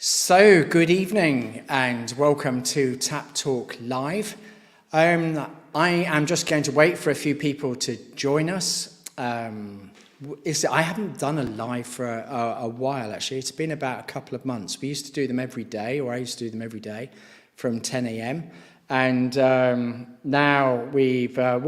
So, good evening and welcome to TAPP Talk Live. I am just going to wait for a few people to join us. I haven't done a live for a while, actually. It's been about a couple of months. We used to do them every day, or I used to do them every day from 10 a.m. And now we've done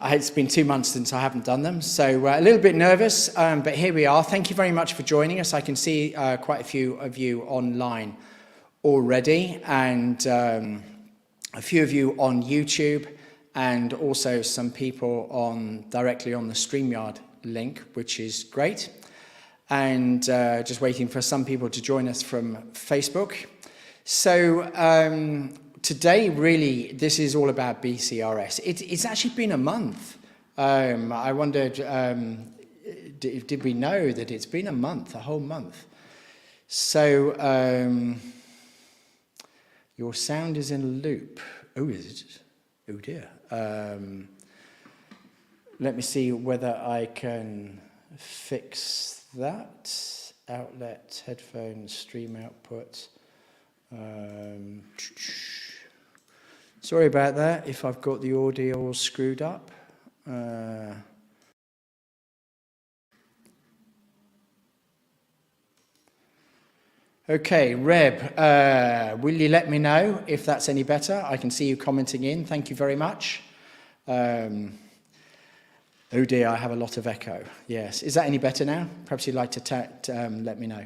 it's been 2 months since I haven't done them, so a little bit nervous, but here we are. Thank you very much for joining us. I can see quite a few of you online already, and a few of you on YouTube, and also some people directly on the StreamYard link, which is great. And just waiting for some people to join us from Facebook. So today, really, this is all about BCRS. It's actually been a month. I wondered, did we know that it's been a month, a whole month? So, your sound is in a loop. Oh, is it? Oh dear. Let me see whether I can fix that. Outlet, headphones, stream output. Sorry about that, if I've got the audio all screwed up. Okay, Reb, will you let me know if that's any better? I can see you commenting in. Thank you very much. Oh dear, I have a lot of echo. Yes, is that any better now? Perhaps you'd like to let me know.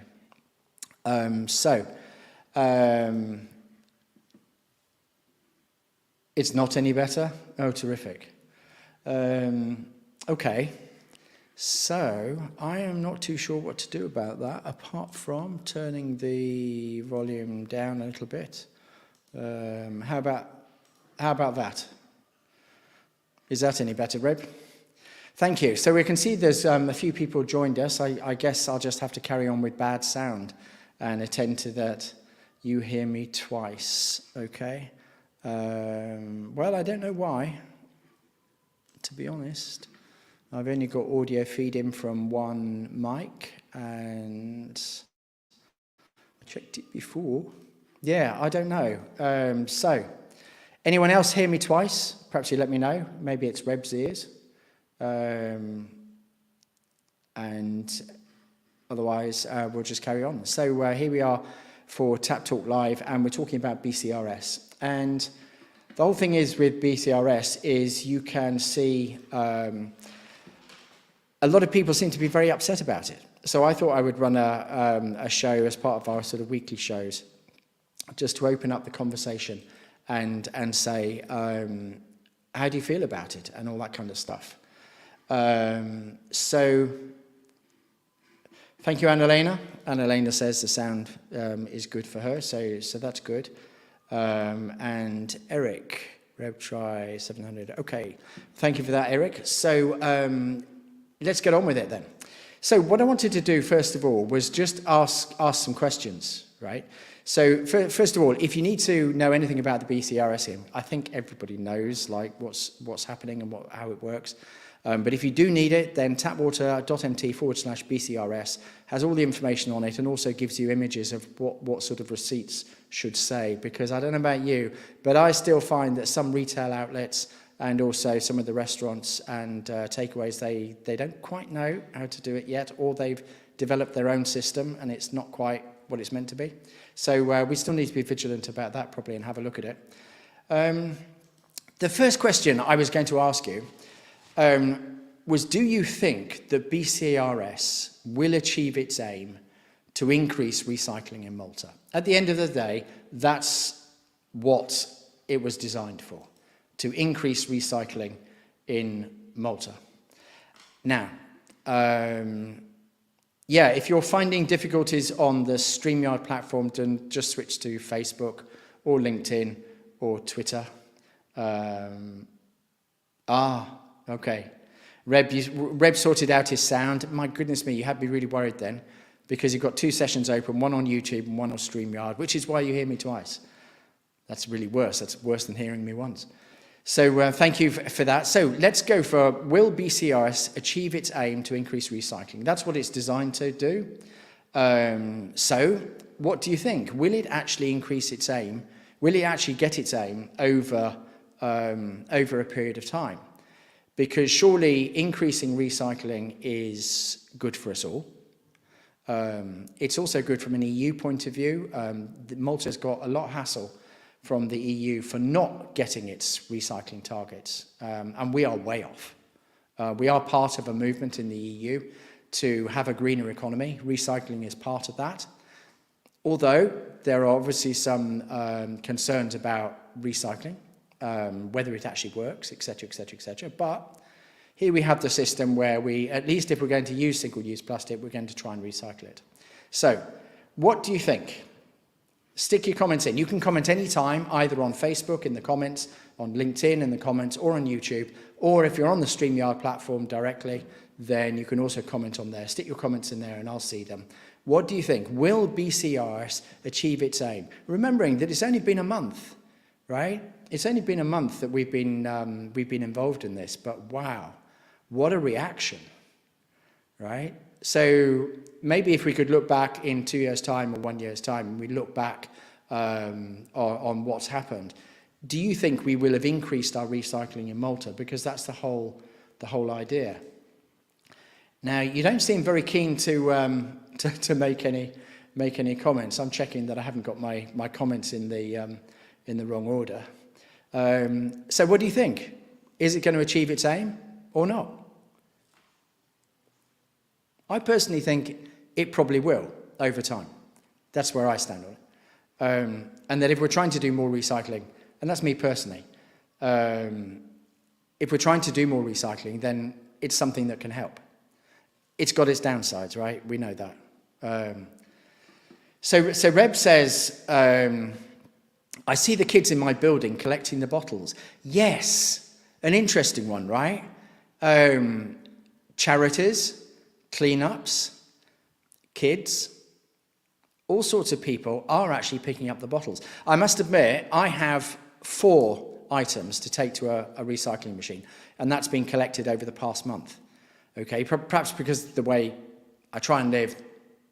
It's not any better? Oh, terrific. Okay, so I am not too sure what to do about that, apart from turning the volume down a little bit. How about that? Is that any better, Reb? Thank you. So we can see there's a few people joined us. I guess I'll just have to carry on with bad sound and attend to that. You hear me twice, okay? Well, I don't know why, to be honest. I've only got audio feed in from one mic, and I checked it before. Yeah, I don't know. So, anyone else hear me twice? Perhaps you let me know. Maybe it's Reb's ears. And otherwise, we'll just carry on. So here we are for TAPP Talk Live, and we're talking about BCRS. And the whole thing is with BCRS is you can see a lot of people seem to be very upset about it. So I thought I would run a show as part of our sort of weekly shows, just to open up the conversation and say, how do you feel about it, and all that kind of stuff. So thank you, Annalena. Annalena says the sound is good for her, so that's good. And Eric, RevTry 700. Okay, thank you for that, Eric. So let's get on with it then. So what I wanted to do, first of all, was just ask some questions, right? So first of all, if you need to know anything about the BCRS, I think everybody knows like what's happening and how it works. But if you do need it, then tapwater.mt/BCRS has all the information on it, and also gives you images of what sort of receipts should say. Because I don't know about you, but I still find that some retail outlets and also some of the restaurants and takeaways, they don't quite know how to do it yet, or they've developed their own system and it's not quite what it's meant to be. So we still need to be vigilant about that probably and have a look at it. The first question I was going to ask you was, do you think that BCRS will achieve its aim to increase recycling in Malta? At the end of the day, that's what it was designed for, to increase recycling in Malta. Now, yeah, if you're finding difficulties on the StreamYard platform, then just switch to Facebook or LinkedIn or Twitter. Okay. Reb sorted out his sound. My goodness me, you had me really worried then, because you've got 2 sessions open, one on YouTube and one on StreamYard, which is why you hear me twice. That's really worse. That's worse than hearing me once. So thank you for that. So let's go for, will BCRS achieve its aim to increase recycling? That's what it's designed to do. So what do you think? Will it actually increase its aim? Will it actually get its aim over a period of time? Because surely increasing recycling is good for us all. It's also good from an EU point of view. Malta's got a lot of hassle from the EU for not getting its recycling targets, and we are way off. We are part of a movement in the EU to have a greener economy. Recycling is part of that. Although there are obviously some concerns about recycling, whether it actually works, etc., etc., etc. But here we have the system where we, at least if we're going to use single-use plastic, we're going to try and recycle it. So, what do you think? Stick your comments in. You can comment anytime, either on Facebook in the comments, on LinkedIn in the comments, or on YouTube. Or if you're on the StreamYard platform directly, then you can also comment on there. Stick your comments in there and I'll see them. What do you think? Will BCRS achieve its aim? Remembering that it's only been a month, right? It's only been a month that we've been involved in this, but wow, what a reaction, right? So maybe if we could look back in 2 years' time or 1 year's time, and we look back on what's happened, do you think we will have increased our recycling in Malta? Because that's the whole idea. Now, you don't seem very keen to make any comments. I'm checking that I haven't got my comments in the wrong order. So what do you think? Is it going to achieve its aim or not? I personally think it probably will over time. That's where I stand on it. And that if we're trying to do more recycling, and that's me personally, if we're trying to do more recycling, then it's something that can help. It's got its downsides, right? We know that. So Reb says, I see the kids in my building collecting the bottles. Yes, an interesting one, right? Charities, cleanups, kids, all sorts of people are actually picking up the bottles. I must admit, I have 4 items to take to a recycling machine, and that's been collected over the past month. Okay, perhaps because the way I try and live,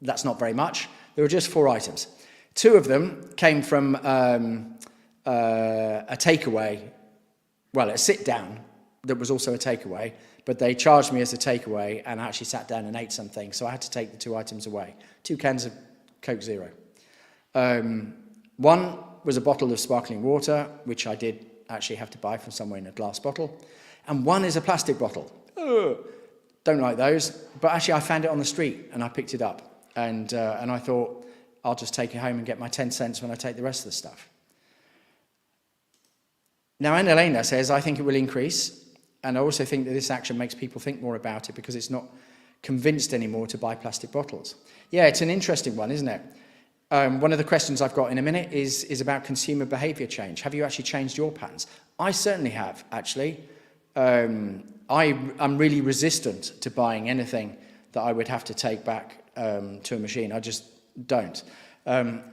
that's not very much. There were just 4 items. 2 of them came from a takeaway, well, a sit-down that was also a takeaway, but they charged me as a takeaway and I actually sat down and ate something, so I had to take the 2 items away. 2 cans of Coke Zero. One was a bottle of sparkling water, which I did actually have to buy from somewhere in a glass bottle, and one is a plastic bottle. Don't like those, but actually I found it on the street and I picked it up, and I thought, I'll just take it home and get my 10 cents when I take the rest of the stuff. Now, Annalena says, I think it will increase, and I also think that this action makes people think more about it because it's not convinced anymore to buy plastic bottles. Yeah, it's an interesting one, isn't it? One of the questions I've got in a minute is about consumer behaviour change. Have you actually changed your patterns? I certainly have, actually. I'm really resistant to buying anything that I would have to take back to a machine. I just don't.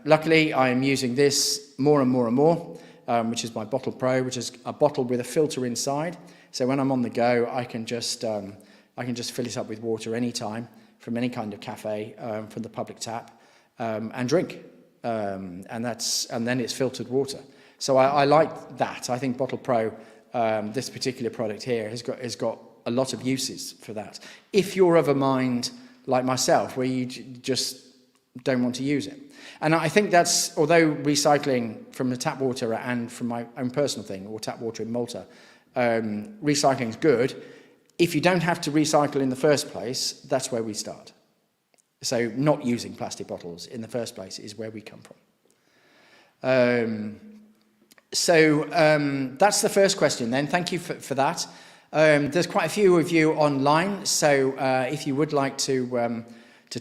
Luckily, I am using this more and more and more, which is my Bottle Pro, which is a bottle with a filter inside. So when I'm on the go, I can just fill it up with water anytime from any kind of cafe, from the public tap, and drink. And then it's filtered water. So I like that. I think Bottle Pro, this particular product here, has got a lot of uses for that. If you're of a mind like myself, where you just don't want to use it. And I think that's, although recycling from the tap water and from my own personal thing, or tap water in Malta, recycling is good. If you don't have to recycle in the first place, that's where we start. So not using plastic bottles in the first place is where we come from. So that's the first question then. Thank you for that. There's quite a few of you online, so if you would like to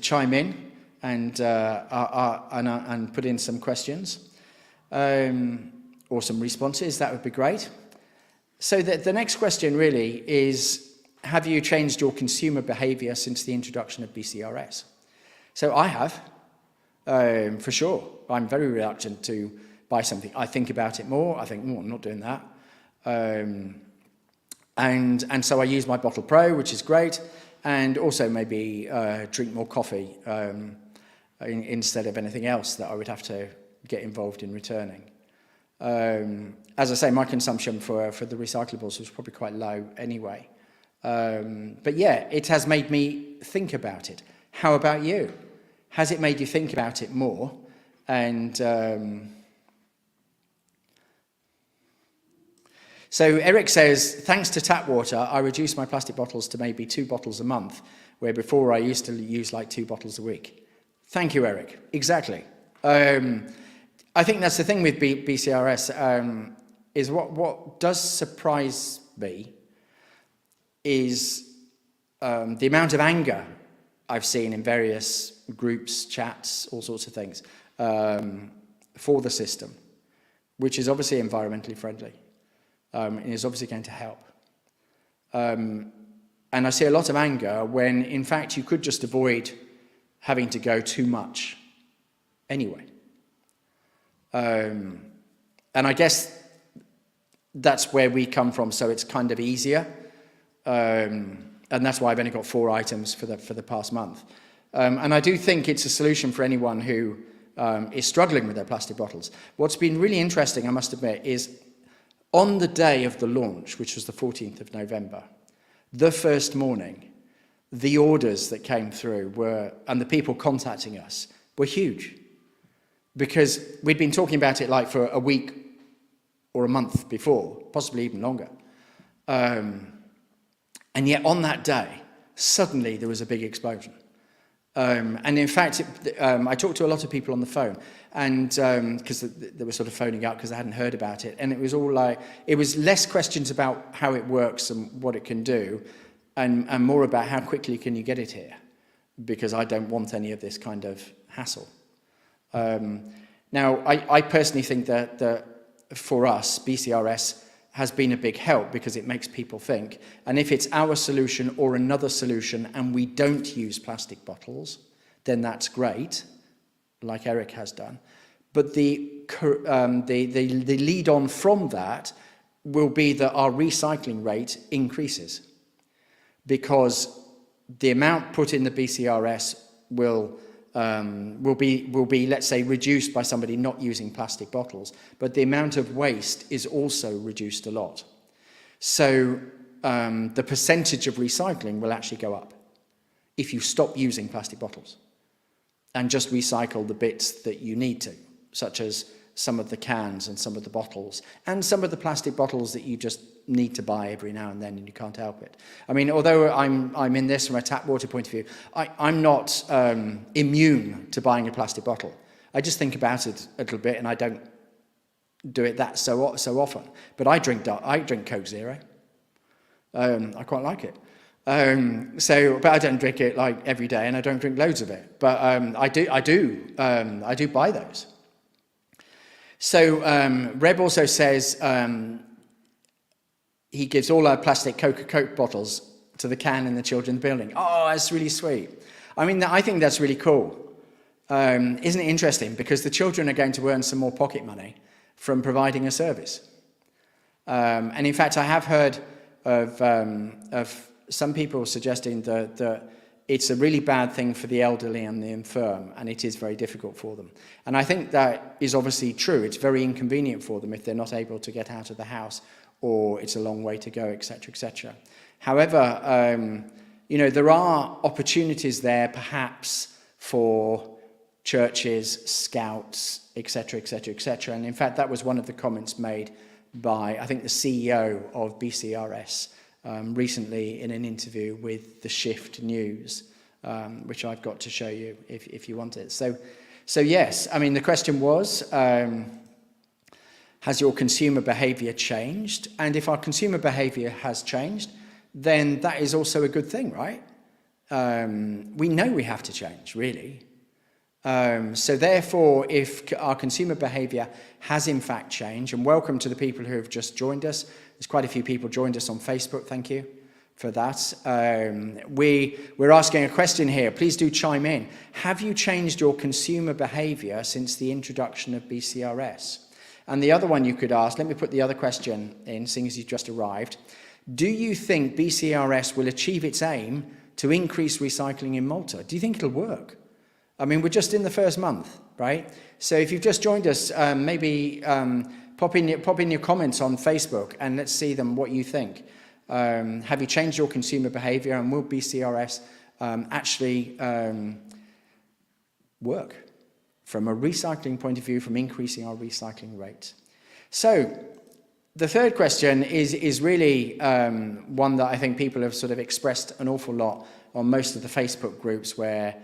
chime in and put in some questions or some responses, that would be great. So the next question really is, have you changed your consumer behaviour since the introduction of BCRS? So I have, for sure. I'm very reluctant to buy something. I think about it more. I think, I'm not doing that. And so I use my Bottle Pro, which is great, and also maybe drink more coffee instead of anything else that I would have to get involved in returning. As I say, my consumption for the recyclables was probably quite low anyway. But yeah, it has made me think about it. How about you? Has it made you think about it more? And so Eric says, thanks to tap water, I reduced my plastic bottles to maybe 2 bottles a month, where before I used to use like 2 bottles a week. Thank you, Eric. Exactly. I think that's the thing with BCRS, is what does surprise me is the amount of anger I've seen in various groups, chats, all sorts of things, for the system, which is obviously environmentally friendly, and is obviously going to help. And I see a lot of anger when, in fact, you could just avoid having to go too much anyway. And I guess that's where we come from, so it's kind of easier. And that's why I've only got 4 items for the past month. And I do think it's a solution for anyone who is struggling with their plastic bottles. What's been really interesting, I must admit, is on the day of the launch, which was the 14th of November, the first morning, the orders that came through and the people contacting us were huge. Because we'd been talking about it like for a week or a month before, possibly even longer. And yet on that day, suddenly there was a big explosion. And in fact, I talked to a lot of people on the phone, and because they were sort of phoning up because they hadn't heard about it. And it was all like, it was less questions about how it works and what it can do, and more about how quickly can you get it here, because I don't want any of this kind of hassle. Now, I personally think that for us, BCRS has been a big help because it makes people think. And if it's our solution or another solution and we don't use plastic bottles, then that's great, like Eric has done. But the lead on from that will be that our recycling rate increases, because the amount put in the BCRS will be, let's say, reduced by somebody not using plastic bottles, but the amount of waste is also reduced a lot. So the percentage of recycling will actually go up if you stop using plastic bottles and just recycle the bits that you need to, such as some of the cans and some of the bottles and some of the plastic bottles that you just need to buy every now and then and you can't help it. I mean, although I'm in this from a tap water point of view, I'm not immune to buying a plastic bottle. I just think about it a little bit and I don't do it that so often. But I drink Coke Zero. I quite like it. But I don't drink it like every day, and I don't drink loads of it. But I do buy those. So Reb also says he gives all our plastic Coke bottles to the can in the children's building. Oh, that's really sweet. I mean, I think that's really cool. Isn't it interesting? Because the children are going to earn some more pocket money from providing a service. And in fact, I have heard of some people suggesting that it's a really bad thing for the elderly and the infirm, and it is very difficult for them. And I think that is obviously true. It's very inconvenient for them if they're not able to get out of the house, or it's a long way to go, etc., etc. However, there are opportunities there, perhaps, for churches, scouts, etc., etc., etc. And in fact, that was one of the comments made by, I think, the CEO of BCRS recently in an interview with the Shift News, which I've got to show you if you want it. So yes, I mean, the question was, has your consumer behaviour changed? And if our consumer behaviour has changed, then that is also a good thing, right? We know we have to change, really. So therefore, if our consumer behaviour has in fact changed, and welcome to the people who have just joined us. There's quite a few people joined us on Facebook. Thank you for that. We're asking a question here. Please do chime in. Have you changed your consumer behaviour since the introduction of BCRS? And the other one you could ask, let me put the other question in, seeing as you've just arrived. Do you think BCRS will achieve its aim to increase recycling in Malta? Do you think it'll work? I mean, we're just in the first month, right? So if you've just joined us, maybe pop in your comments on Facebook and let's see what you think. Have you changed your consumer behavior, and will BCRS actually work from a recycling point of view, from increasing our recycling rates? So the third question is really one that I think people have sort of expressed an awful lot on most of the Facebook groups, where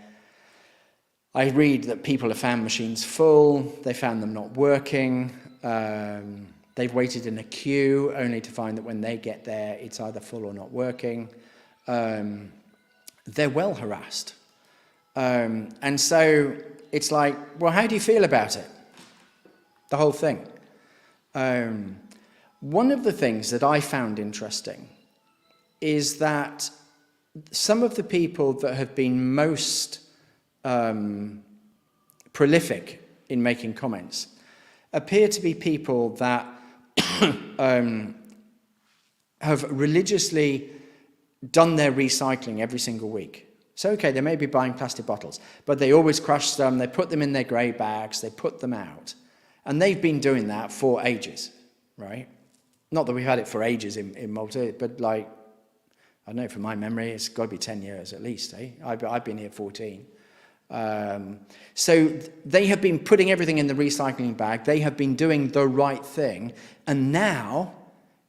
I read that people have found machines full, they found them not working, they've waited in a queue only to find that when they get there it's either full or not working. They're well harassed. And so it's like, well, how do you feel about it? The whole thing. One of the things that I found interesting is that some of the people that have been most prolific in making comments appear to be people that have religiously done their recycling every single week. So, okay, they may be buying plastic bottles, but they always crush them, they put them in their grey bags, they put them out. And they've been doing that for ages, right? Not that we've had it for ages in Malta, but like, I don't know, from my memory, it's got to be 10 years at least, eh? I've been here 14. So they have been putting everything in the recycling bag, they have been doing the right thing, and now,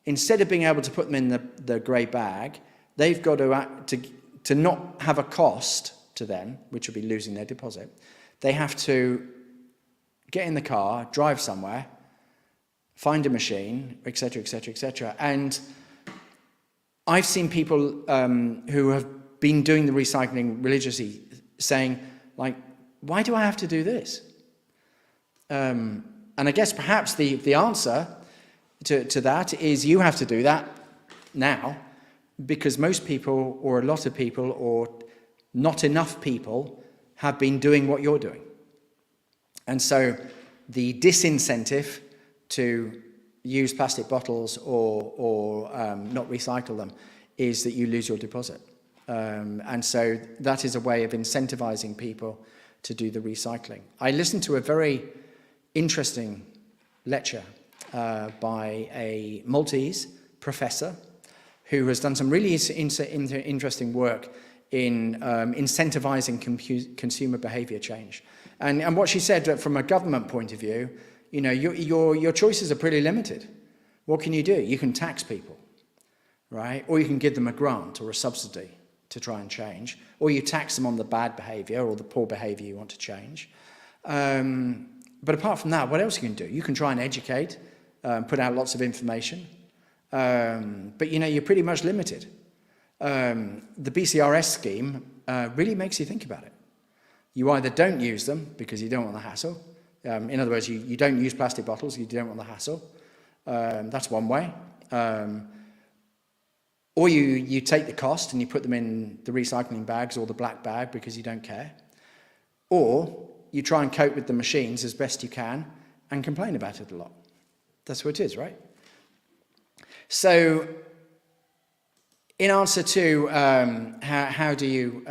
instead of being able to put them in the grey bag, they've got to not have a cost to them, which would be losing their deposit. They have to get in the car, drive somewhere, find a machine, etc., etc., etc. And I've seen people who have been doing the recycling religiously saying, like, why do I have to do this? And I guess perhaps the answer to that is you have to do that now, because most people, or a lot of people, or not enough people have been doing what you're doing. And so the disincentive to use plastic bottles or not recycle them is that you lose your deposit. And so that is a way of incentivizing people to do the recycling. I listened to a very interesting lecture by a Maltese professor who has done some really interesting work in incentivizing consumer behavior change. And what she said, from a government point of view, you know, your choices are pretty limited. What can you do? You can tax people, right? Or you can give them a grant or a subsidy to try and change. Or you tax them on the bad behavior or the poor behavior you want to change. But apart from that, what else you can do? You can try and educate, put out lots of information. But, you know, you're pretty much limited. The BCRS scheme really makes you think about it. You either don't use them because you don't want the hassle. In other words, you don't use plastic bottles, you don't want the hassle. That's one way. Or you take the cost and you put them in the recycling bags or the black bag because you don't care. Or you try and cope with the machines as best you can and complain about it a lot. That's what it is, right? So, in answer to how do you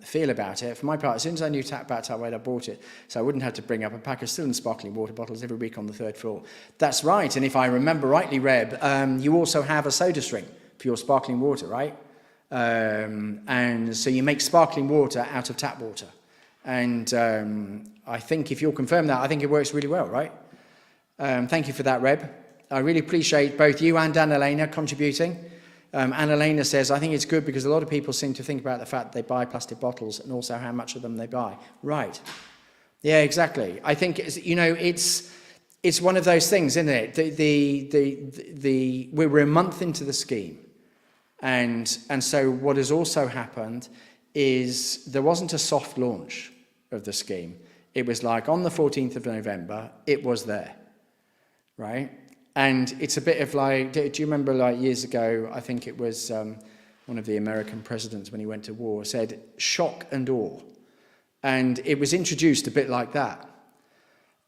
feel about it, for my part, as soon as I knew TAPP Talk, I bought it, so I wouldn't have to bring up a pack of still and sparkling water bottles every week on the third floor. That's right, and if I remember rightly, Reb, you also have a soda stream for your sparkling water, right? And so you make sparkling water out of tap water. And I think if you'll confirm that, I think it works really well, right? Thank you for that, Reb. I really appreciate both you and Anna-Lena contributing. Anna-Lena says, I think it's good because a lot of people seem to think about the fact they buy plastic bottles and also how much of them they buy. Right. Yeah, exactly. I think, you know, it's one of those things, isn't it? We were a month into the scheme. And so what has also happened is there wasn't a soft launch of the scheme. It was like on the 14th of November, it was there, right? And it's a bit of like, do you remember like years ago, I think it was one of the American presidents when he went to war said, shock and awe. And it was introduced a bit like that.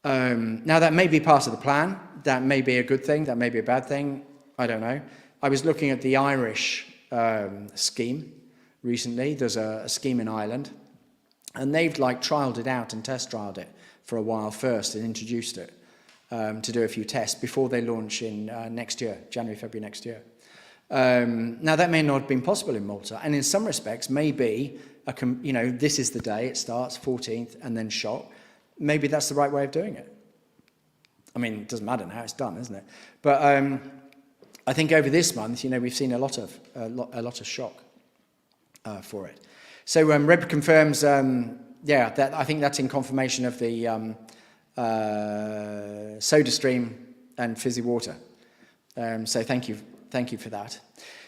Now, that may be part of the plan. That may be a good thing. That may be a bad thing. I don't know. I was looking at the Irish scheme recently. There's a scheme in Ireland, and they've trialed it out and test trialed it for a while first and introduced it to do a few tests before they launch in next year, January, February next year. Now, that may not have been possible in Malta, and in some respects, maybe this is the day it starts, 14th, and then shot. Maybe that's the right way of doing it. I mean, it doesn't matter now; it's done, isn't it? But I think over this month, we've seen a lot of shock for it. So Reb confirms, that I think that's in confirmation of the soda stream and fizzy water. So thank you for that.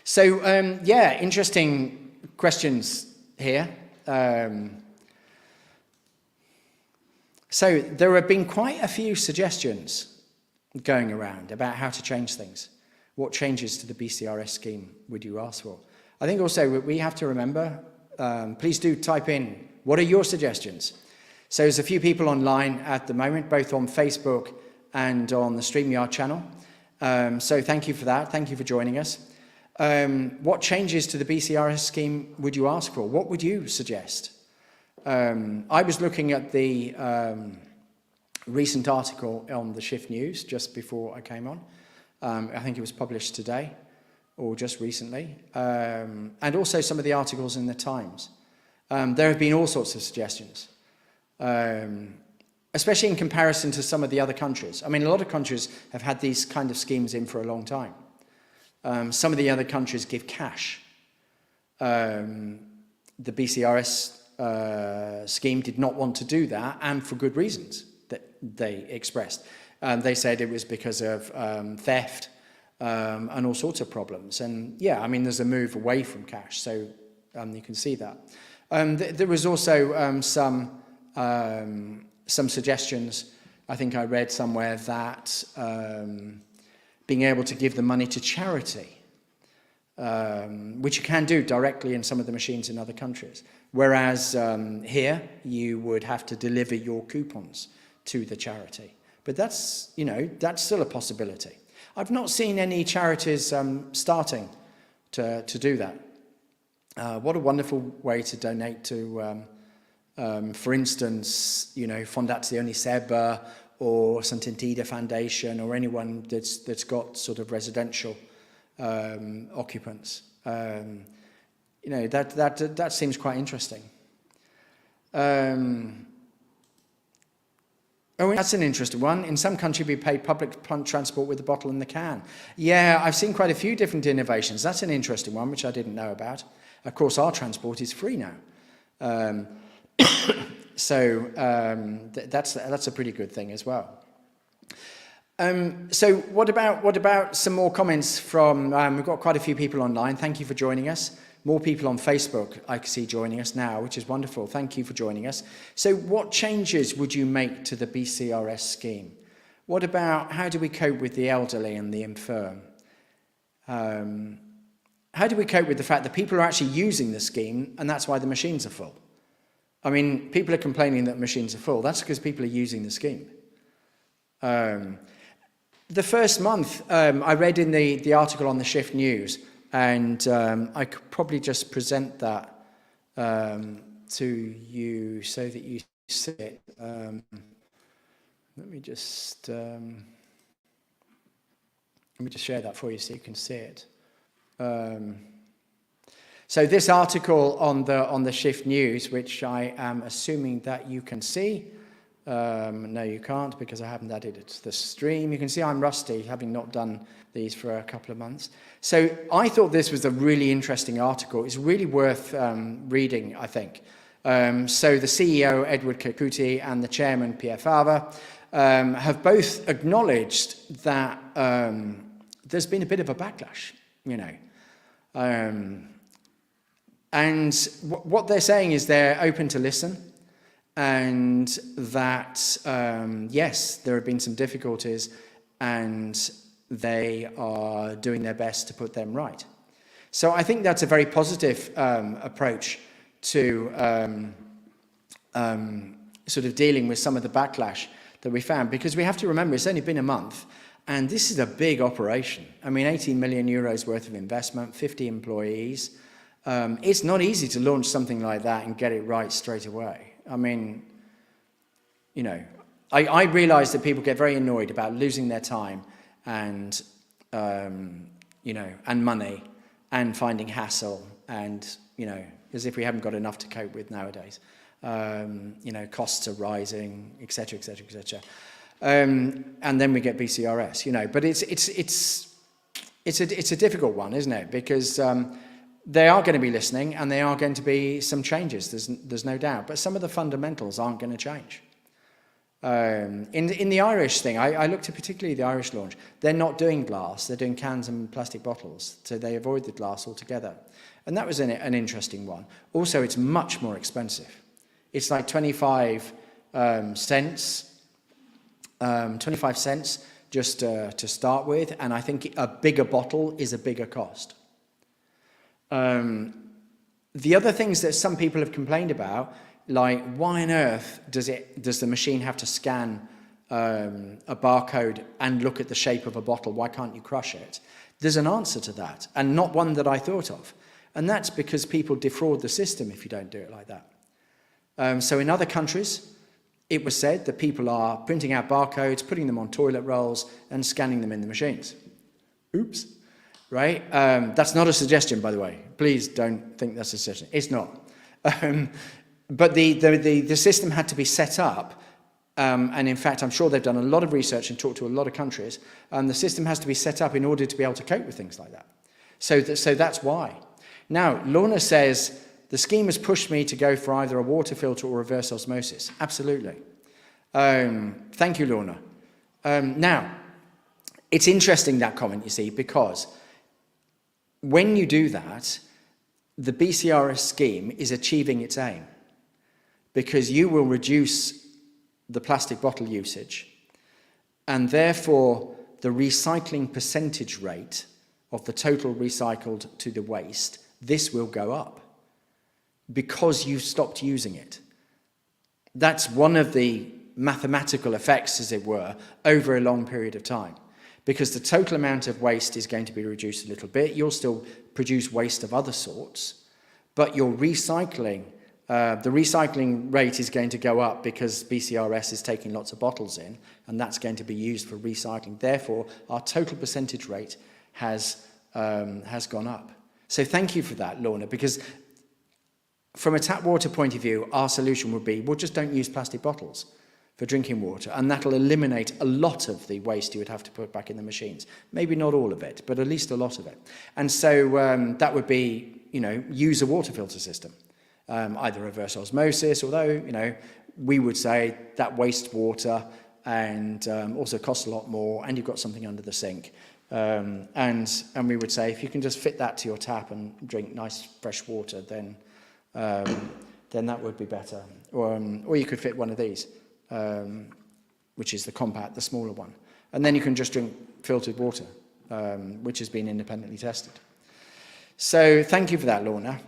So interesting questions here. So there have been quite a few suggestions going around about how to change things. What changes to the BCRS scheme would you ask for? I think also we have to remember, please do type in, what are your suggestions? So there's a few people online at the moment, both on Facebook and on the StreamYard channel. So thank you for that. Thank you for joining us. What changes to the BCRS scheme would you ask for? What would you suggest? I was looking at the recent article on the Shift News just before I came on. I think it was published today or just recently. And also some of the articles in the Times. There have been all sorts of suggestions, especially in comparison to some of the other countries. I mean, a lot of countries have had these kind of schemes in for a long time. Some of the other countries give cash. The BCRS scheme did not want to do that, and for good reasons that they expressed. They said it was because of theft and all sorts of problems. And I mean, there's a move away from cash, so you can see that. There was also some suggestions. I think I read somewhere that being able to give the money to charity, which you can do directly in some of the machines in other countries. Whereas here, you would have to deliver your coupons to the charity. But that's still a possibility. I've not seen any charities starting to do that. What a wonderful way to donate to, for instance, Fondazione Seba or Sant'Antida Foundation or anyone that's got sort of residential occupants. That seems quite interesting. That's an interesting one. In some countries, we pay public transport with the bottle and the can. Yeah, I've seen quite a few different innovations. That's an interesting one, which I didn't know about. Of course, our transport is free now. That's a pretty good thing as well. So what about some more comments from, we've got quite a few people online. Thank you for joining us. More people on Facebook I can see joining us now, which is wonderful. Thank you for joining us. So what changes would you make to the BCRS scheme? What about how do we cope with the elderly and the infirm? How do we cope with the fact that people are actually using the scheme and that's why the machines are full? I mean, people are complaining that machines are full. That's because people are using the scheme. The first month, I read in the article on the Shift News, and I could probably just present that to you so that you see it. Let me just share that for you so you can see it. So this article on the Shift News, which I am assuming that you can see. No, you can't because I haven't added it to the stream. You can see I'm rusty, having not done these for a couple of months. So I thought this was a really interesting article. It's really worth reading, I think. So the CEO, Edward Kirkuti, and the chairman, Pierre Fava, have both acknowledged that there's been a bit of a backlash, and what they're saying is they're open to listen, and that, yes, there have been some difficulties, and they are doing their best to put them right. So I think that's a very positive approach to sort of dealing with some of the backlash that we found, because we have to remember it's only been a month, and this is a big operation. I mean, 18 million euros worth of investment, 50 employees. It's not easy to launch something like that and get it right straight away. I mean, you know, I realise that people get very annoyed about losing their time and, you know, and money and finding hassle and, you know, as if we haven't got enough to cope with nowadays. You know, costs are rising, etc., etc., etc. And then we get BCRS, you know, but it's a difficult one, isn't it? Because they are going to be listening, and there are going to be some changes. There's no doubt, but some of the fundamentals aren't going to change. In the Irish thing, I looked at particularly the Irish launch. They're not doing glass; they're doing cans and plastic bottles, so they avoid the glass altogether. And that was an interesting one. Also, it's much more expensive. It's like 25 cents, 25 cents just to start with, and I think a bigger bottle is a bigger cost. The other things that some people have complained about, like why on earth does the machine have to scan a barcode and look at the shape of a bottle? Why can't you crush it? There's an answer to that, and not one that I thought of. And that's because people defraud the system if you don't do it like that. So in other countries, it was said that people are printing out barcodes, putting them on toilet rolls, and scanning them in the machines. Oops. Right? That's not a suggestion, by the way. Please don't think that's a suggestion. It's not. But the system had to be set up, and in fact, I'm sure they've done a lot of research and talked to a lot of countries, and the system has to be set up in order to be able to cope with things like that. So that's why. Now, Lorna says, the scheme has pushed me to go for either a water filter or reverse osmosis. Absolutely. Thank you, Lorna. Now, it's interesting, that comment, you see, because when you do that, the BCRS scheme is achieving its aim, because you will reduce the plastic bottle usage, and therefore the recycling percentage rate of the total recycled to the waste, this will go up because you've stopped using it. That's one of the mathematical effects, as it were, over a long period of time, because the total amount of waste is going to be reduced a little bit. You'll still produce waste of other sorts, but your recycling, the recycling rate is going to go up because BCRS is taking lots of bottles in, and that's going to be used for recycling. Therefore, our total percentage rate has gone up. So thank you for that, Lorna, because from a tap water point of view, our solution would be, well, just don't use plastic bottles for drinking water, and that'll eliminate a lot of the waste you would have to put back in the machines. Maybe not all of it, but at least a lot of it. And so that would be, you know, use a water filter system, either reverse osmosis, although, you know, we would say that wastes water and also costs a lot more, and you've got something under the sink. And we would say, if you can just fit that to your tap and drink nice fresh water, then that would be better. Or you could fit one of these, which is the compact, the smaller one. And then you can just drink filtered water, which has been independently tested. So thank you for that, Lorna.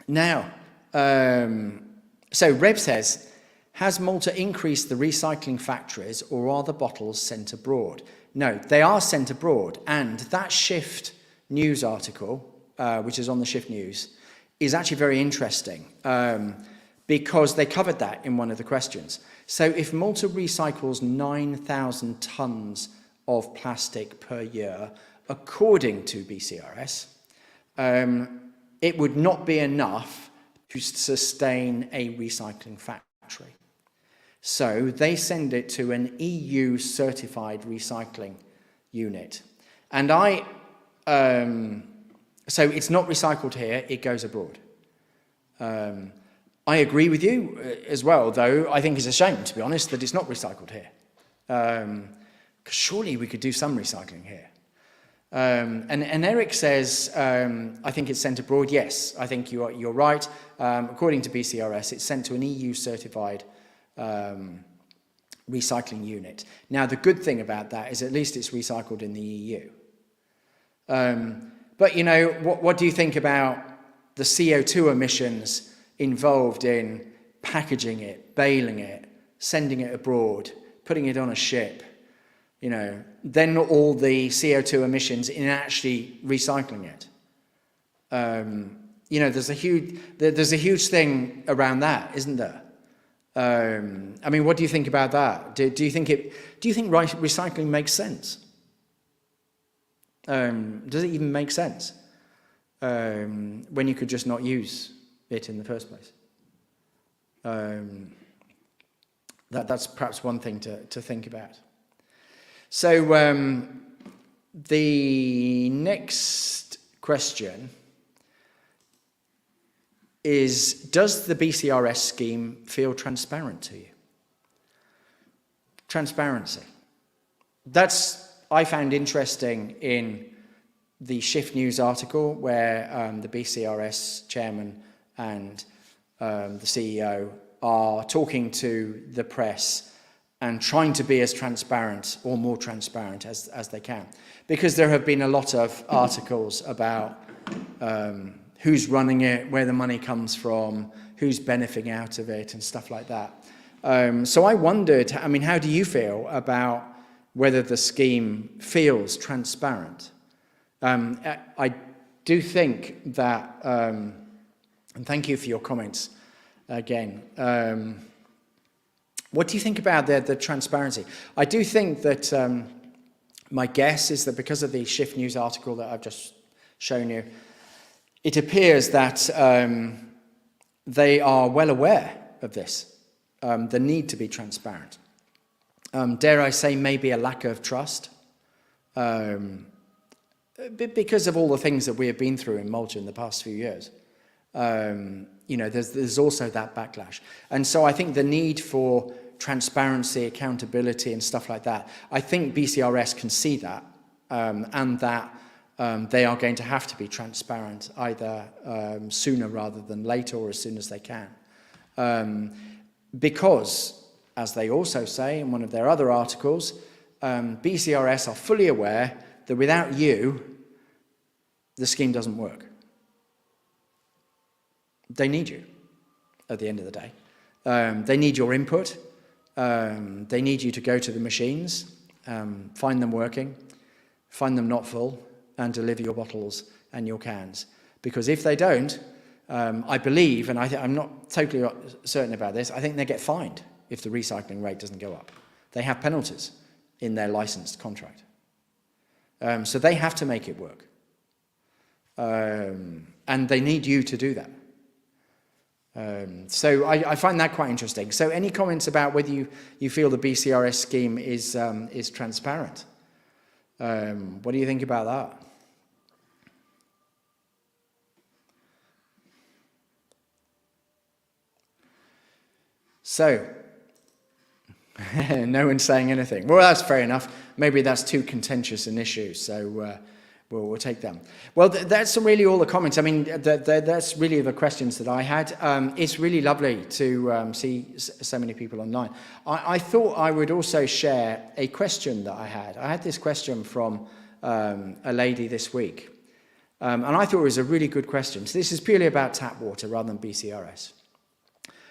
Now, so Reb says, has Malta increased the recycling factories, or are the bottles sent abroad? No, they are sent abroad, and that Shift news article, which is on the Shift News, is actually very interesting because they covered that in one of the questions. So if Malta recycles 9,000 tonnes of plastic per year, according to BCRS, it would not be enough to sustain a recycling factory. So they send it to an EU certified recycling unit. And so it's not recycled here, it goes abroad. I agree with you as well, though I think it's a shame, to be honest, that it's not recycled here. Because surely we could do some recycling here. And Eric says, I think it's sent abroad. Yes, I think you're right. According to BCRS, it's sent to an EU certified recycling unit. Now, the good thing about that is at least it's recycled in the EU. But, you know, what do you think about the CO2 emissions involved in packaging it, baling it, sending it abroad, putting it on a ship, then all the CO2 emissions in actually recycling it. There's a huge thing around that, isn't there? I mean, what do you think about that? Do you think recycling makes sense? Does it even make sense when you could just not use it in the first place? That's perhaps one thing to think about. So the next question is, does the BCRS scheme feel transparent to you? Transparency. I found interesting in the Shift News article where the BCRS chairman and the CEO are talking to the press and trying to be as transparent or more transparent as they can. Because there have been a lot of articles about who's running it, where the money comes from, who's benefiting out of it and stuff like that. So I wondered, how do you feel about whether the scheme feels transparent? I do think that, and thank you for your comments again. What do you think about the transparency? I do think that my guess is that because of the Shift News article that I've just shown you, it appears that they are well aware of this, the need to be transparent. Dare I say, maybe a lack of trust, because of all the things that we have been through in Malta in the past few years. There's also that backlash. And so I think the need for transparency, accountability and stuff like that, I think BCRS can see that, and that they are going to have to be transparent either sooner rather than later, or as soon as they can. Because, as they also say in one of their other articles, BCRS are fully aware that without you, the scheme doesn't work. They need you at the end of the day. They need your input. They need you to go to the machines, find them working, find them not full, and deliver your bottles and your cans. Because if they don't, I believe, and I'm not totally certain about this, I think they get fined if the recycling rate doesn't go up. They have penalties in their licensed contract. So they have to make it work. And they need you to do that. So I find that quite interesting. So any comments about whether you feel the BCRS scheme is transparent? What do you think about that? So, no one's saying anything. Well, that's fair enough. Maybe that's too contentious an issue, so we'll take them. Well, that's really all the comments. That's really the questions that I had. It's really lovely to see so many people online. I thought I would also share a question that I had. I had this question from a lady this week, and I thought it was a really good question. So this is purely about tap water rather than BCRS.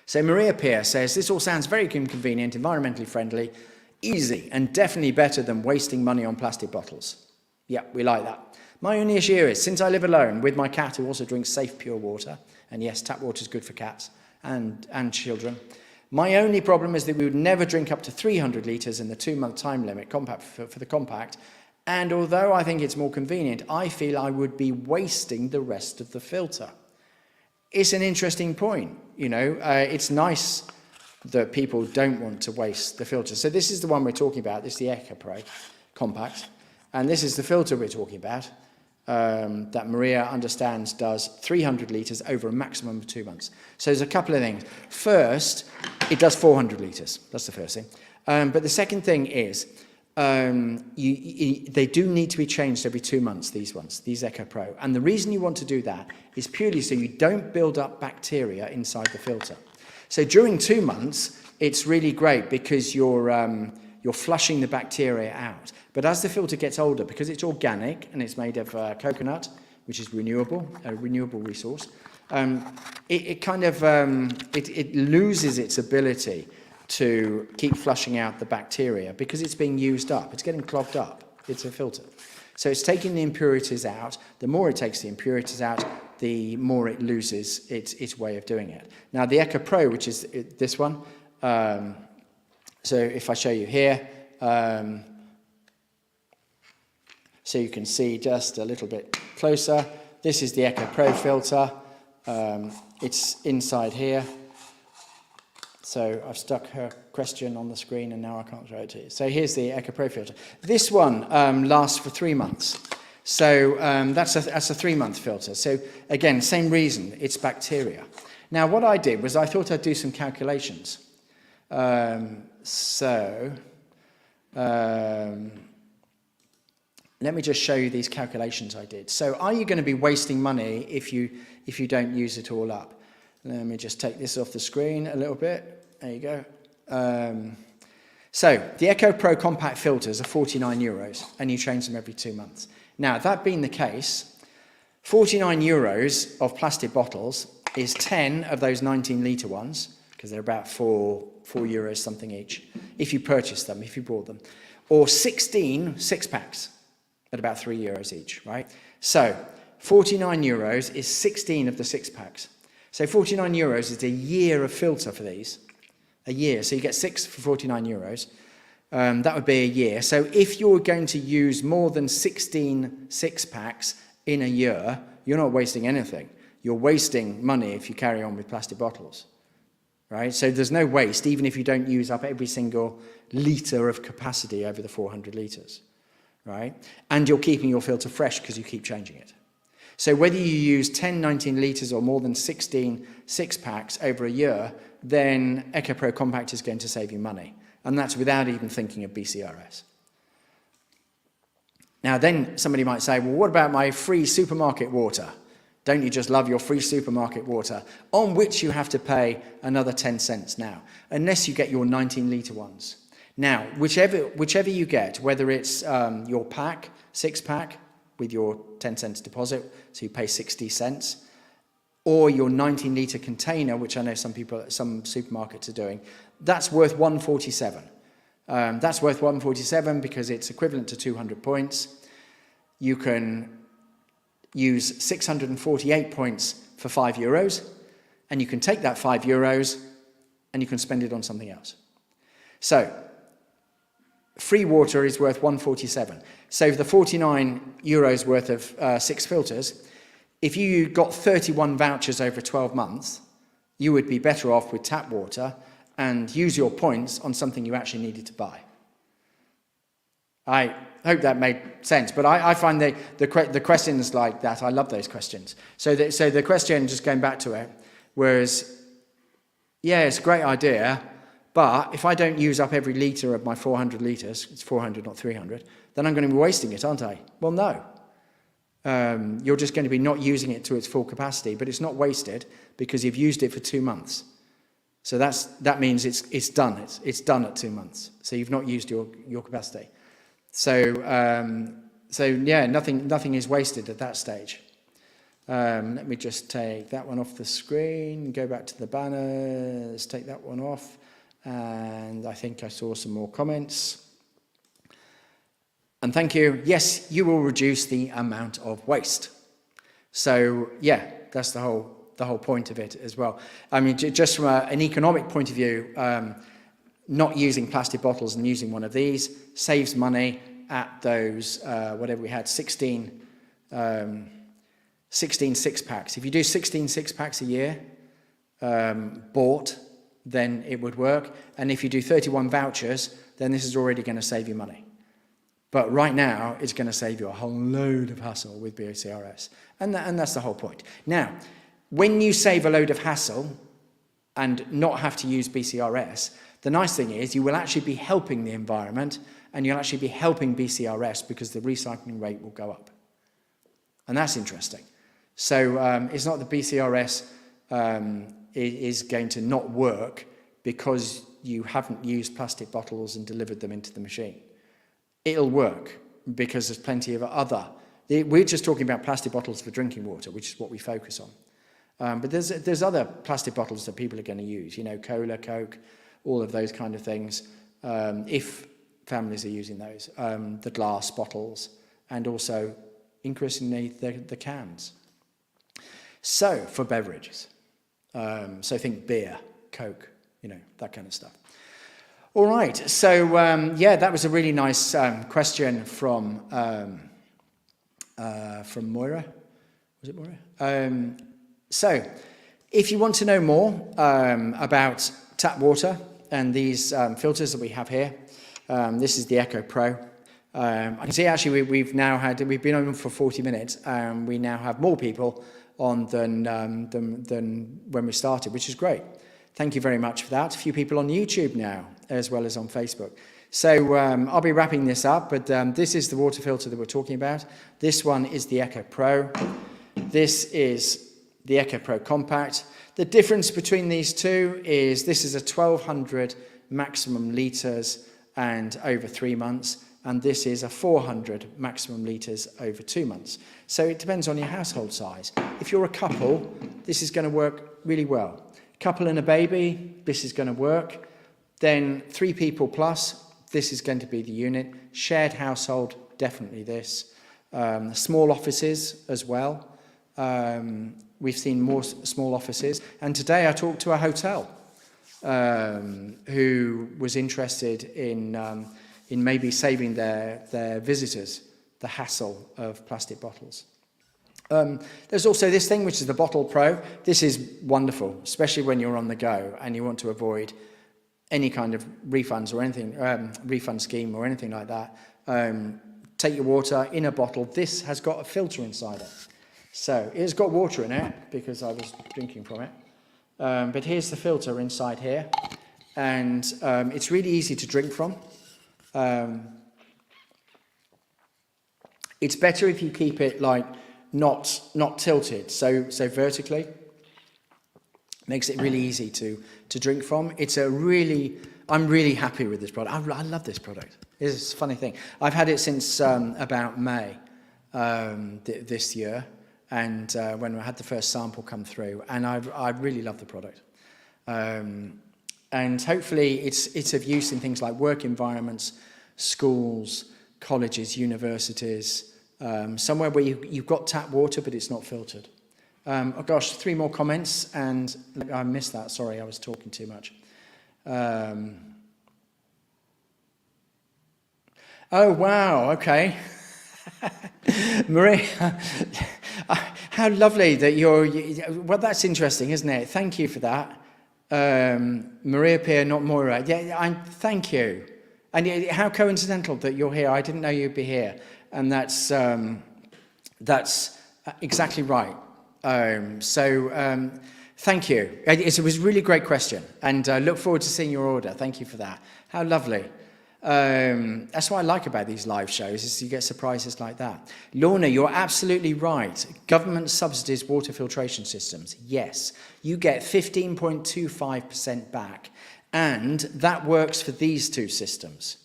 So Maria Pierce says, this all sounds very convenient, environmentally friendly, easy, and definitely better than wasting money on plastic bottles. Yeah, we like that. My only issue is, since I live alone with my cat who also drinks safe, pure water, and yes, tap water is good for cats and children, my only problem is that we would never drink up to 300 litres in the 2-month time limit for the compact, and although I think it's more convenient, I feel I would be wasting the rest of the filter. It's an interesting point, it's nice that people don't want to waste the filter. So this is the one we're talking about, this is the EcoPro compact, and this is the filter we're talking about, that Maria understands does 300 litres over a maximum of 2 months. So there's a couple of things. First, it does 400 litres, that's the first thing. But the second thing is, they do need to be changed every 2 months, these EcoPro. And the reason you want to do that is purely so you don't build up bacteria inside the filter. So during 2 months, it's really great because you're flushing the bacteria out. But as the filter gets older, because it's organic and it's made of coconut, which is renewable, a renewable resource, it loses its ability to keep flushing out the bacteria because it's being used up. It's getting clogged up. It's a filter. So it's taking the impurities out. The more it takes the impurities out, the more it loses its way of doing it. Now, the Echo Pro, which is this one, so if I show you here, so you can see just a little bit closer, this is the Echo Pro filter. It's inside here. So I've stuck her question on the screen and now I can't show it to you. So here's the Echo Pro filter. This one lasts for 3 months. So that's a 3-month filter. So again, same reason, it's bacteria. Now what I did was I thought I'd do some calculations. Let me just show you these calculations I did. So are you going to be wasting money if you don't use it all up? Let me just take this off the screen a little bit. There you go. So the Echo Pro compact filters are €49 and you change them every 2 months. Now, that being the case, €49 of plastic bottles is 10 of those 19-litre ones, because they're about €4 something each, if you purchase them, if you bought them, or 16 six-packs at about €3 each, right? So €49 is 16 of the six-packs. So €49 is a year of filter for these, a year. So you get 6 for €49. That would be a year. So if you're going to use more than 16 six-packs in a year, you're not wasting anything. You're wasting money if you carry on with plastic bottles, right? So there's no waste, even if you don't use up every single litre of capacity over the 400 litres, right? And you're keeping your filter fresh because you keep changing it. So whether you use 10 19 litres or more than 16 six-packs over a year, then Echo Pro Compact is going to save you money. And that's without even thinking of BCRS. Now then somebody might say, well, what about my free supermarket water? Don't you just love your free supermarket water? On which you have to pay another 10 cents now, unless you get your 19-litre ones. Now, whichever you get, whether it's your pack, 6-pack, with your 10 cents deposit, so you pay 60 cents, or your 19-litre container, which I know some supermarkets are doing, that's worth $1.47. That's worth $1.47 because it's equivalent to 200 points. You can use 648 points for €5, and you can take that €5 and you can spend it on something else. So free water is worth $1.47. So the €49 worth of 6 filters, if you got 31 vouchers over 12 months, you would be better off with tap water and use your points on something you actually needed to buy. I hope that made sense, but I find the questions like that, I love those questions. So the question, just going back to it, was, yeah, it's a great idea, but if I don't use up every litre of my 400 litres, it's 400, not 300, then I'm going to be wasting it, aren't I? Well, no. You're just going to be not using it to its full capacity, but it's not wasted because you've used it for 2 months. So that means it's done. It's done at 2 months. So you've not used your capacity. So yeah, nothing is wasted at that stage. Let me just take that one off the screen. Go back to the banner. Let's take that one off. And I think I saw some more comments. And thank you. Yes, you will reduce the amount of waste. So yeah, that's the whole point of it as well. I mean, just from an economic point of view, not using plastic bottles and using one of these saves money at those, whatever we had, 16 six-packs. If you do 16 six-packs a year bought, then it would work. And if you do 31 vouchers, then this is already going to save you money. But right now, it's going to save you a whole load of hassle with BCRS. And that's the whole point. Now, when you save a load of hassle and not have to use BCRS, the nice thing is you will actually be helping the environment and you'll actually be helping BCRS because the recycling rate will go up. And that's interesting. So it's not that BCRS is going to not work because you haven't used plastic bottles and delivered them into the machine. It'll work because there's plenty of other. We're just talking about plastic bottles for drinking water, which is what we focus on. But there's other plastic bottles that people are going to use, you know, Cola, Coke, all of those kind of things, if families are using those, the glass bottles, and also increasingly the cans. So for beverages, so think beer, Coke, that kind of stuff. All right, so that was a really nice question from Moira. Was it Moira? So if you want to know more about tap water and these filters that we have here, this is the Echo Pro. I can see actually we've been on for 40 minutes, and we now have more people on than when we started, which is great. Thank you very much for that. A few people on YouTube now, as well as on Facebook. So I'll be wrapping this up, but this is the water filter that we're talking about. This one is the Echo Pro. This is the Echo Pro Compact. The difference between these two is this is a 1,200 maximum litres and over 3 months, and this is a 400 maximum litres over 2 months. So it depends on your household size. If you're a couple, this is going to work really well. Couple and a baby, this is going to work. Then 3 people plus, this is going to be the unit. Shared household, definitely this. Small offices as well. We've seen more small offices. And today I talked to a hotel who was interested in maybe saving their visitors the hassle of plastic bottles. There's also this thing, which is the Bottle Pro. This is wonderful, especially when you're on the go and you want to avoid any kind of refunds or anything, refund scheme or anything like that. Take your water in a bottle. This has got a filter inside it. So it's got water in it because I was drinking from it. But here's the filter inside here. And it's really easy to drink from. It's better if you keep it like not tilted, so vertically. Makes it really easy to drink from. I'm really happy with this product. I love this product. It's a funny thing. I've had it since about May this year, and when I had the first sample come through, and I really love the product. And hopefully it's of use in things like work environments, schools, colleges, universities, somewhere where you've got tap water but it's not filtered. Oh gosh, 3 more comments, and I missed that. Sorry, I was talking too much. Oh, wow, okay. Maria, how lovely that well, that's interesting, isn't it? Thank you for that. Maria Peer, not Moira. Yeah, thank you. And how coincidental that you're here. I didn't know you'd be here. And that's exactly right. Thank you. It was a really great question, and I look forward to seeing your order. Thank you for that. How lovely. That's what I like about these live shows, is you get surprises like that. Lorna, you're absolutely right. Government subsidies water filtration systems. Yes, you get 15.25% back, and that works for these 2 systems.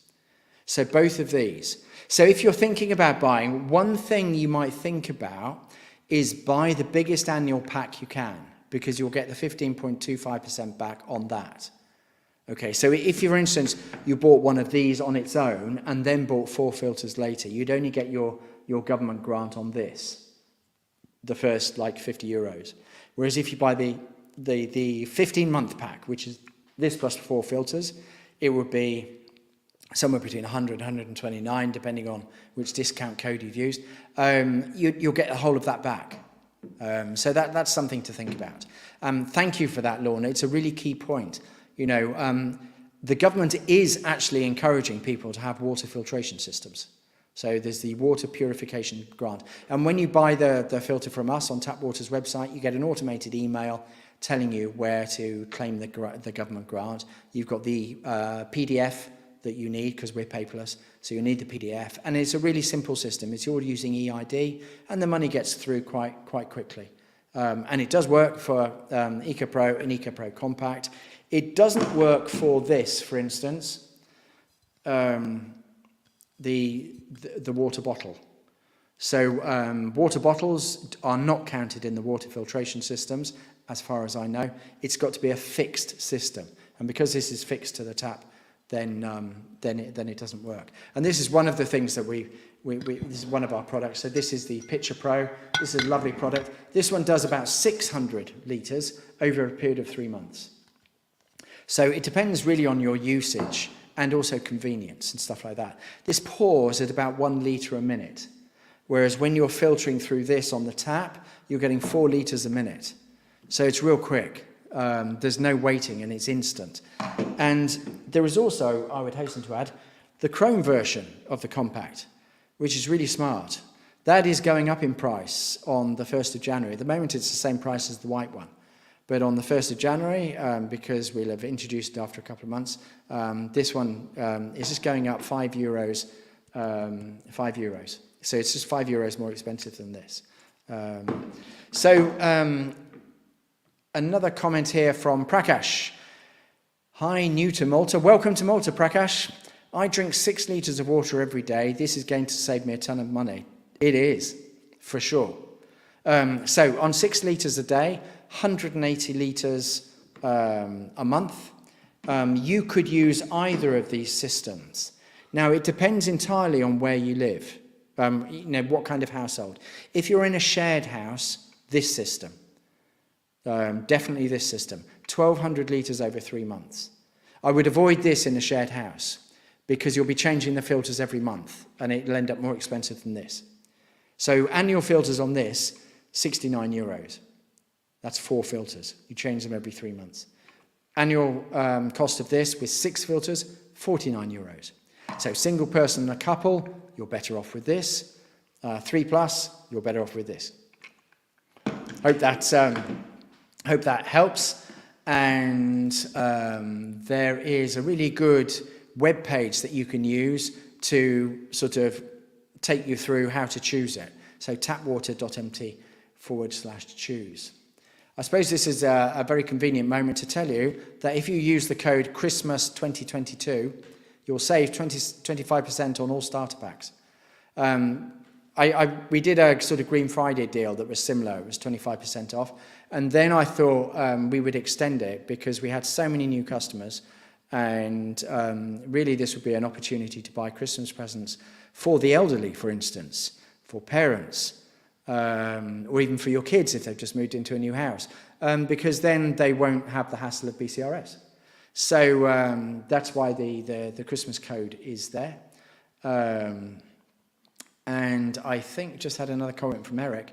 So both of these. So if you're thinking about buying, one thing you might think about is buy the biggest annual pack you can, because you'll get the 15.25% back on that. Okay, so if, for instance, you bought one of these on its own and then bought 4 filters later, you'd only get your government grant on this, the first like €50. Whereas if you buy the 15-month pack, which is this plus 4 filters, it would be somewhere between 100 and 129, depending on which discount code you've used. You'll get the whole of that back. So that's something to think about. Thank you for that, Lorna. It's a really key point. The government is actually encouraging people to have water filtration systems. So there's the water purification grant. And when you buy the filter from us on Tap Water's website, you get an automated email telling you where to claim the government grant. You've got the PDF that you need, because we're paperless, so you need the PDF. And it's a really simple system. It's all using EID, and the money gets through quite quickly. And it does work for EcoPro and EcoPro Compact. It doesn't work for this, for instance, the water bottle. So water bottles are not counted in the water filtration systems, as far as I know. It's got to be a fixed system. And because this is fixed to the tap, then it doesn't work. And this is one of the things that this is one of our products. So this is the Pitcher Pro. This is a lovely product. This one does about 600 litres over a period of 3 months. So it depends really on your usage and also convenience and stuff like that. This pours at about 1 litre a minute, whereas when you're filtering through this on the tap, you're getting 4 litres a minute. So it's real quick. There's no waiting and it's instant. And there is also, I would hasten to add, the chrome version of the compact, which is really smart. That is going up in price on the 1st of January. At the moment, it's the same price as the white one. But on the 1st of January, because we'll have introduced it after a couple of months, this one is just going up €5. €5. So it's just €5 more expensive than this. Another comment here from Prakash. Hi, new to Malta. Welcome to Malta, Prakash. I drink 6 litres of water every day. This is going to save me a ton of money. It is, for sure. So on 6 litres a day, 180 litres a month, you could use either of these systems. Now, it depends entirely on where you live, what kind of household. If you're in a shared house, this system. Definitely this system. 1,200 litres over 3 months. I would avoid this in a shared house because you'll be changing the filters every month and it'll end up more expensive than this. So annual filters on this, €69. That's 4 filters. You change them every 3 months. Annual cost of this with 6 filters, €49. So single person and a couple, you're better off with this. 3+, you're better off with this. Hope that helps. And there is a really good web page that you can use to sort of take you through how to choose it. So tapwater.mt/choose. I suppose this is a very convenient moment to tell you that if you use the code Christmas 2022, you'll save 25% on all starter packs. We did a sort of Green Friday deal that was similar. It was 25% off. And then I thought we would extend it because we had so many new customers. And really this would be an opportunity to buy Christmas presents for the elderly, for instance, for parents, or even for your kids if they've just moved into a new house, because then they won't have the hassle of BCRS. So that's why the Christmas code is there. And I think just had another comment from Eric.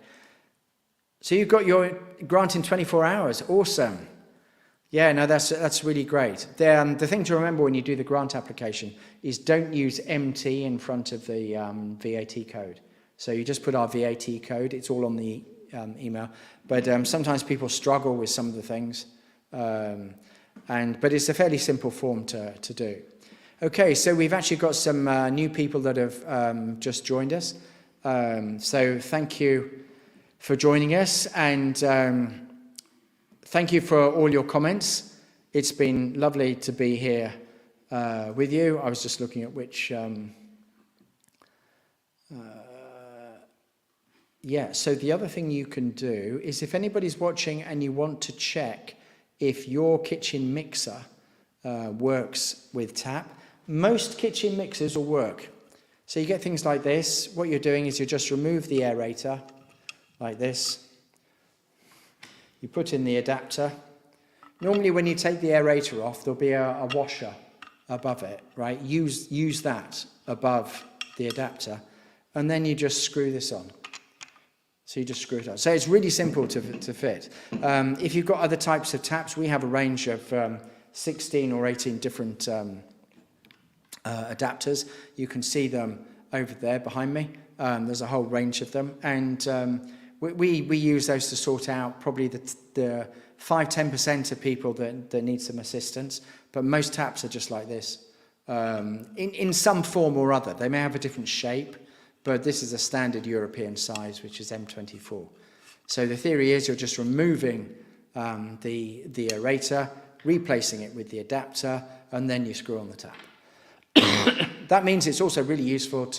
So you've got your grant in 24 hours. Awesome. Yeah, no, that's really great. The thing to remember when you do the grant application is don't use MT in front of the VAT code. So you just put our VAT code. It's all on the email. But sometimes people struggle with some of the things. But it's a fairly simple form to do. Okay, so we've actually got some new people that have just joined us. So thank you for joining us, and thank you for all your comments. It's been lovely to be here with you. I was just looking at which... so the other thing you can do is if anybody's watching and you want to check if your kitchen mixer works with TAPP, most kitchen mixers will work. So you get things like this. What you're doing is you just remove the aerator like this. You put in the adapter. Normally when you take the aerator off, there'll be a washer above it, right? Use that above the adapter, and then you just screw this on. So you just screw it on. So it's really simple to fit. If you've got other types of taps, we have a range of 16 or 18 different adapters. You can see them over there behind me. There's a whole range of them, and we use those to sort out probably the 5-10% of people that need some assistance. But most taps are just like this, in some form or other. They may have a different shape, but this is a standard European size, which is M24. So the theory is you're just removing the aerator, replacing it with the adapter, and then you screw on the tap. That means it's also really useful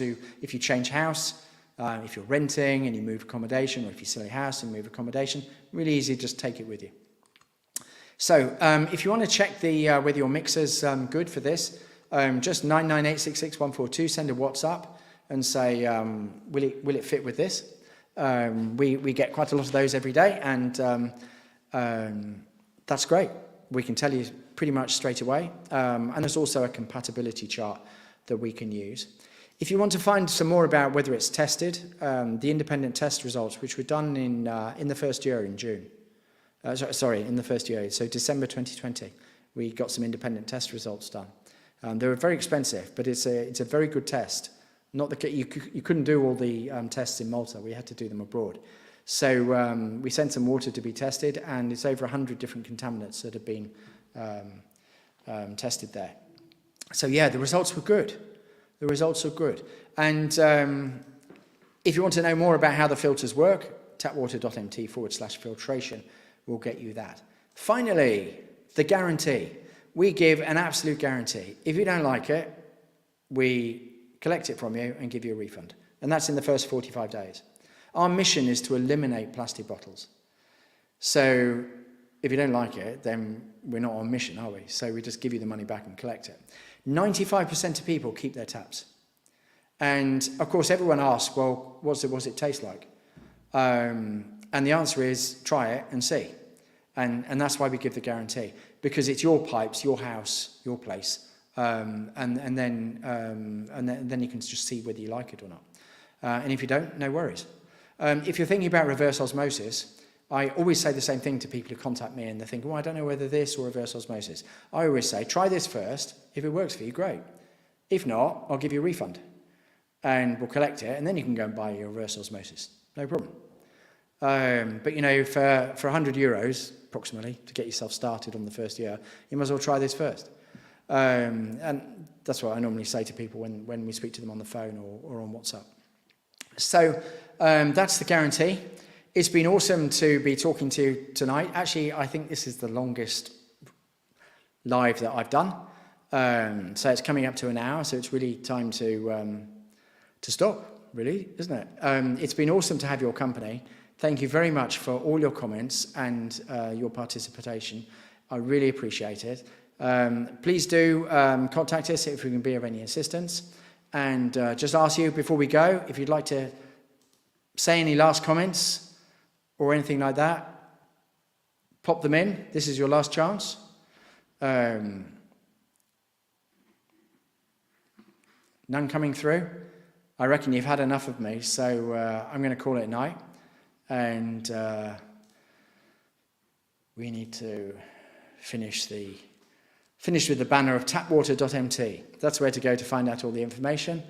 if you change house, if you're renting and you move accommodation, or if you sell your house and move accommodation, really easy, just take it with you. So if you want to check whether your mixer's good for this, just 998666142, send a WhatsApp and say, will it fit with this? We get quite a lot of those every day, and that's great. We can tell you pretty much straight away. And there's also a compatibility chart that we can use. If you want to find some more about whether it's tested, the independent test results, which were done in the first year in June. In the first year, so December 2020, we got some independent test results done. They were very expensive, but it's a very good test. Not the you couldn't do all the tests in Malta. We had to do them abroad. So we sent some water to be tested, and it's over 100 different contaminants that have been tested there. So yeah, the results were good. The results are good. And if you want to know more about how the filters work, tapwater.mt/filtration will get you that. Finally, the guarantee. We give an absolute guarantee. If you don't like it, we collect it from you and give you a refund. And that's in the first 45 days. Our mission is to eliminate plastic bottles. So if you don't like it, then we're not on mission, are we? So we just give you the money back and collect it. 95% of people keep their taps. And of course, everyone asks, well, what's it taste like? And the answer is, try it and see. And that's why we give the guarantee. Because it's your pipes, your house, your place. And then you can just see whether you like it or not. And if you don't, no worries. If you're thinking about reverse osmosis, I always say the same thing to people who contact me and they think, well, I don't know whether this or reverse osmosis. I always say, try this first. If it works for you, great. If not, I'll give you a refund. And we'll collect it, and then you can go and buy your reverse osmosis. No problem. But, you know, for €100, approximately, to get yourself started on the first year, you might as well try this first. And that's what I normally say to people when we speak to them on the phone or on WhatsApp. So that's the guarantee. It's been awesome to be talking to you tonight. Actually, I think this is the longest live that I've done. So it's coming up to an hour, so it's really time to stop, really, isn't it? It's been awesome to have your company. Thank you very much for all your comments and your participation. I really appreciate it. Please do contact us if we can be of any assistance. And just ask you before we go, if you'd like to say any last comments or anything like that, pop them in. This is your last chance. None coming through. I reckon you've had enough of me, so I'm going to call it a night. And we need to finish with the banner of tapwater.mt. That's where to go to find out all the information.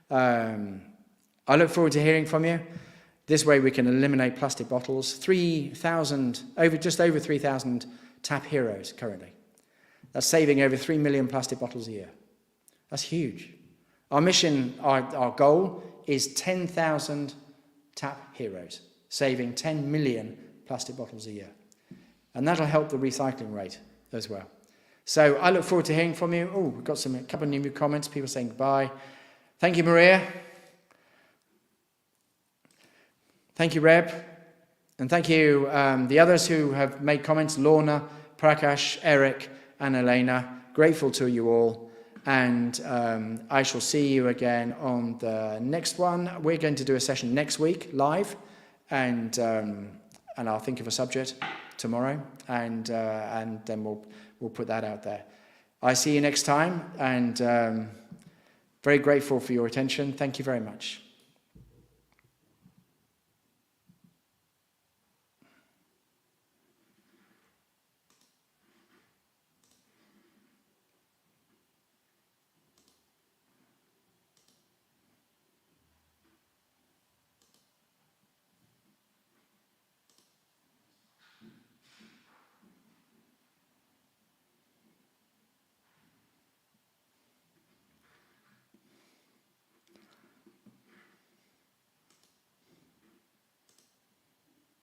I look forward to hearing from you. This way we can eliminate plastic bottles. Just over 3,000 tap heroes currently. That's saving over 3 million plastic bottles a year. That's huge. Our mission, our goal is 10,000 tap heroes, saving 10 million plastic bottles a year. And that'll help the recycling rate as well. So I look forward to hearing from you. Oh, we've got a couple of new comments, people saying goodbye. Thank you, Maria. Thank you, Reb. And thank you, the others who have made comments, Lorna, Prakash, Eric, and Elena. Grateful to you all. And I shall see you again on the next one. We're going to do a session next week, live. And I'll think of a subject tomorrow. And then we'll put that out there. I see you next time, and very grateful for your attention. Thank you very much.